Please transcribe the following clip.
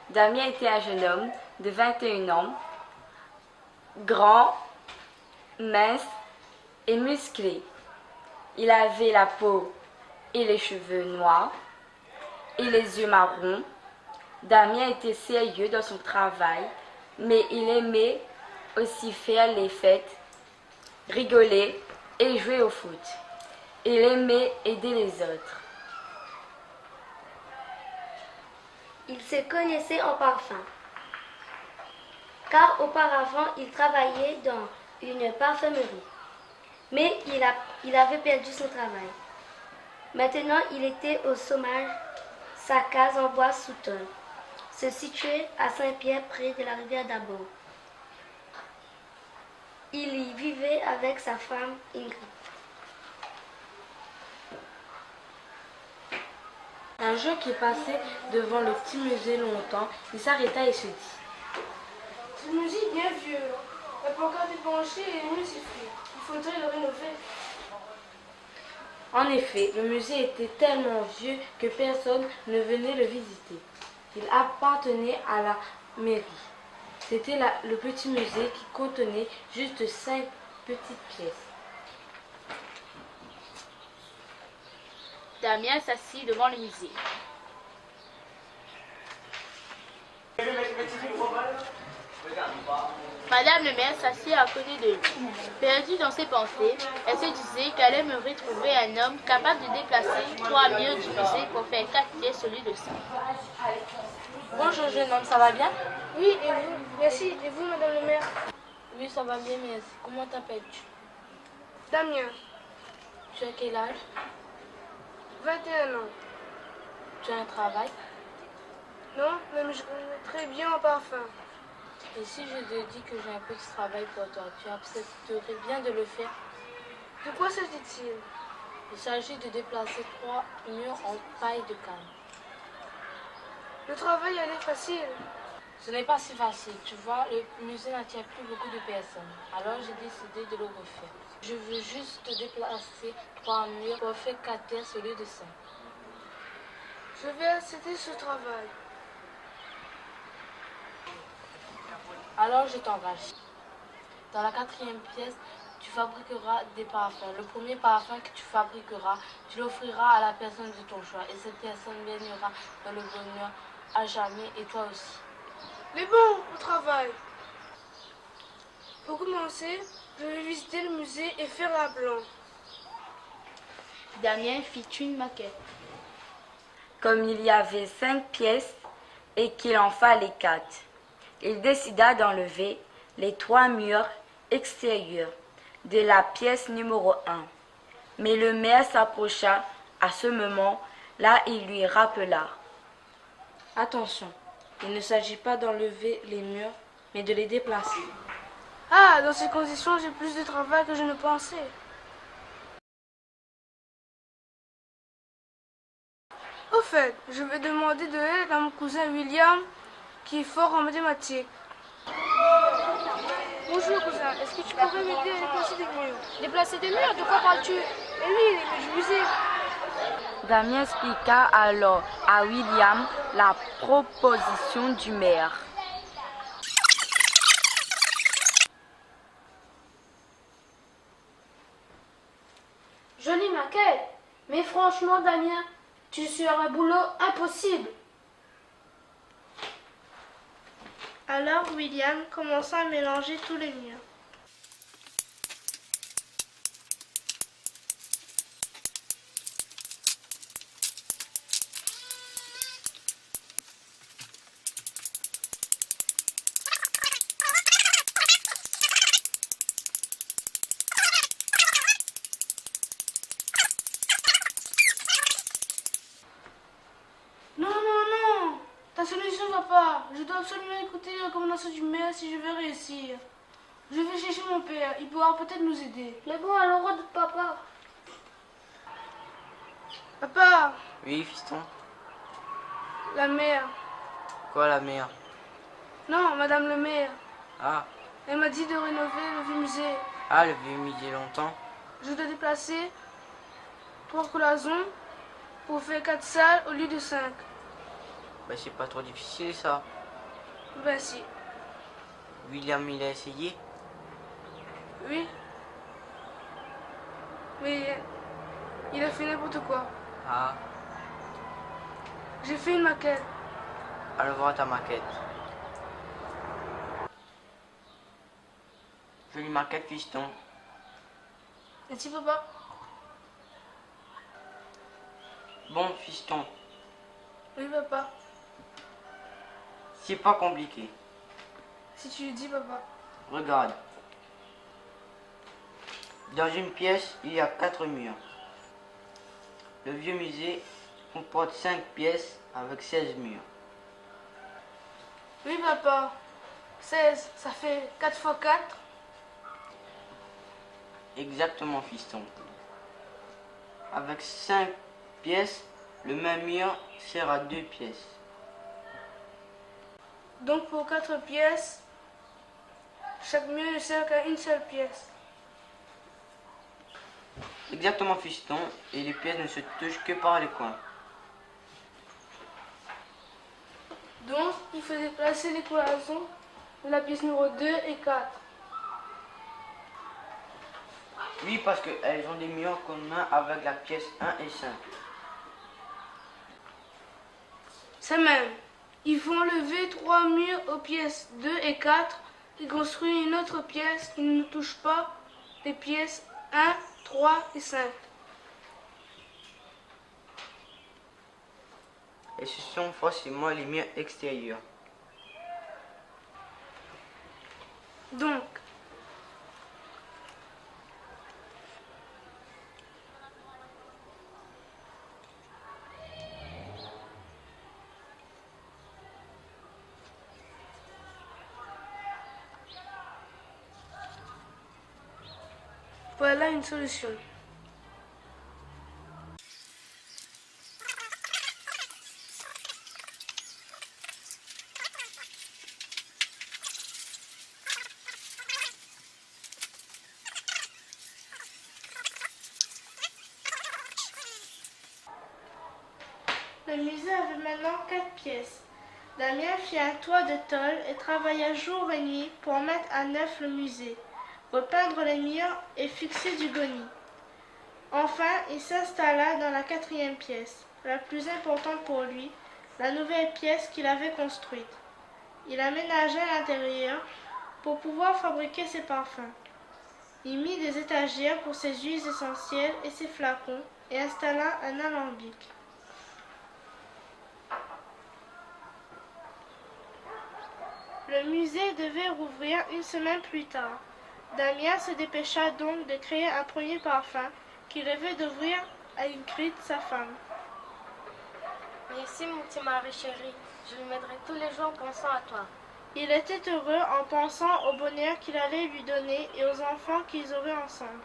Damien était un jeune homme de 21 ans, grand, mince et musclé. Il avait la peau et les cheveux noirs et les yeux marrons. Damien était sérieux dans son travail, mais il aimait aussi faire les fêtes, rigoler et jouer au foot. Il aimait aider les autres. Il se connaissait en parfum, car auparavant il travaillait dans une parfumerie. Mais il avait perdu son travail. Maintenant il était au chômage. Sa case en bois sous tôle se situait à Saint-Pierre près de la rivière d'Abo. Il y vivait avec sa femme Ingrid. Un jour qu'il passait devant le petit musée longtemps, il s'arrêta et se dit: Ce musée est bien vieux. La pancarte est penchée et les murs s'effrient. Il faudrait le rénover. En effet, le musée était tellement vieux que personne ne venait le visiter. Il appartenait à la mairie. C'était le petit musée qui contenait juste 5 petites pièces. Damien s'assit devant le musée. Madame le maire s'assit à côté de lui. Perdue dans ses pensées, elle se disait qu'elle aimerait trouver un homme capable de déplacer 3 murs du musée pour faire 4 pièces au lieu de 5. Bonjour jeune homme, ça va bien? Oui, et vous? Merci. Et vous, madame le maire? Oui, ça va bien, merci. Comment t'appelles-tu? Damien, Tu as quel âge? 21 ans. Tu as un travail? Non, mais je connais très bien en parfum. Et si je te dis que j'ai un petit travail pour toi, tu accepterais bien de le faire? De quoi s'agit-il? Il s'agit de déplacer 3 murs en paille de canne. Le travail a l'air facile. Ce n'est pas si facile, tu vois, le musée n'attire plus beaucoup de personnes. Alors j'ai décidé de le refaire. Je veux juste déplacer 3 murs pour faire 4 pièces au lieu de 5. Je vais accepter ce travail. Alors je t'engage. Dans la 4e pièce, tu fabriqueras des parfums. Le premier parfum que tu fabriqueras, tu l'offriras à la personne de ton choix. Et cette personne baignera dans le bonheur à jamais, et toi aussi. Mais bon, au travail. Pour commencer, je vais visiter le musée et faire un plan. Damien fit une maquette. Comme il y avait 5 pièces et qu'il en fallait 4, il décida d'enlever les 3 murs extérieurs de la pièce numéro 1. Mais le maire s'approcha à ce moment-là et lui rappela: Attention, il ne s'agit pas d'enlever les murs, mais de les déplacer. Ah, dans ces conditions, j'ai plus de travail que je ne pensais. Au fait, je vais demander de l'aide à mon cousin William, qui est fort en mathématiques. Bonjour cousin, est-ce que tu pourrais m'aider à déplacer des murs? Déplacer des murs? De quoi parles-tu? Eh oui, les murs du musée. Damien expliqua alors à William la proposition du maire. Jolie maquette. Mais franchement, Damien, tu es sur un boulot impossible. Alors William commença à mélanger tous les murs. Non, non, non! Ta solution ne va pas. Je dois absolument écouter les recommandations du maire si je veux réussir. Je vais chercher mon père. Il pourra peut-être nous aider. Mais bon, alors de papa. Papa, Oui, fiston. la mère. Quoi, la mère? Non, madame le maire. Ah, Elle m'a dit de rénover le vieux musée. le vieux midi longtemps. Je dois déplacer 3 cloisons pour faire 4 salles au lieu de 5. Bah, c'est pas trop difficile, ça. Vas-y. William, il a essayé? Oui. Mais il a fait n'importe quoi. Ah, J'ai fait une maquette. alors voir ta maquette. Jolie maquette, fiston. Merci papa. Bon, fiston, Oui papa. c'est pas compliqué. Si tu le dis papa. Regarde. Dans une pièce, il y a 4 murs. Le vieux musée comporte 5 pièces avec 16 murs. Oui papa. 16, ça fait 4 fois 4. Exactement, fiston. Avec 5 pièces, le même mur sert à 2 pièces. Donc pour 4 pièces, chaque mur ne sert qu'à une seule pièce. Exactement, fiston, et les pièces ne se touchent que par les coins. Donc il faut déplacer les cloisons de la pièce numéro 2 et 4. Oui, parce qu'elles ont des murs communs avec la pièce 1 et 5. Ça même. Il faut enlever 3 murs aux pièces 2 et 4 et construire une autre pièce qui ne touche pas les pièces 1, 3 et 5. Et ce sont forcément les murs extérieurs. Donc, voilà une solution. Le musée avait maintenant 4 pièces. Damien fit un toit de tôle et travailla jour et nuit pour mettre à neuf le musée, repeindre les murs et fixer du goni. Enfin, il s'installa dans la 4e pièce, la plus importante pour lui, la nouvelle pièce qu'il avait construite. Il aménagea l'intérieur pour pouvoir fabriquer ses parfums. Il mit des étagères pour ses huiles essentielles et ses flacons et installa un alambic. Le musée devait rouvrir une semaine plus tard. Damien se dépêcha donc de créer un premier parfum qu'il rêvait d'ouvrir à Ingrid, sa femme. Merci mon petit mari chéri. Je le mettrai tous les jours en pensant à toi. Il était heureux en pensant au bonheur qu'il allait lui donner et aux enfants qu'ils auraient ensemble.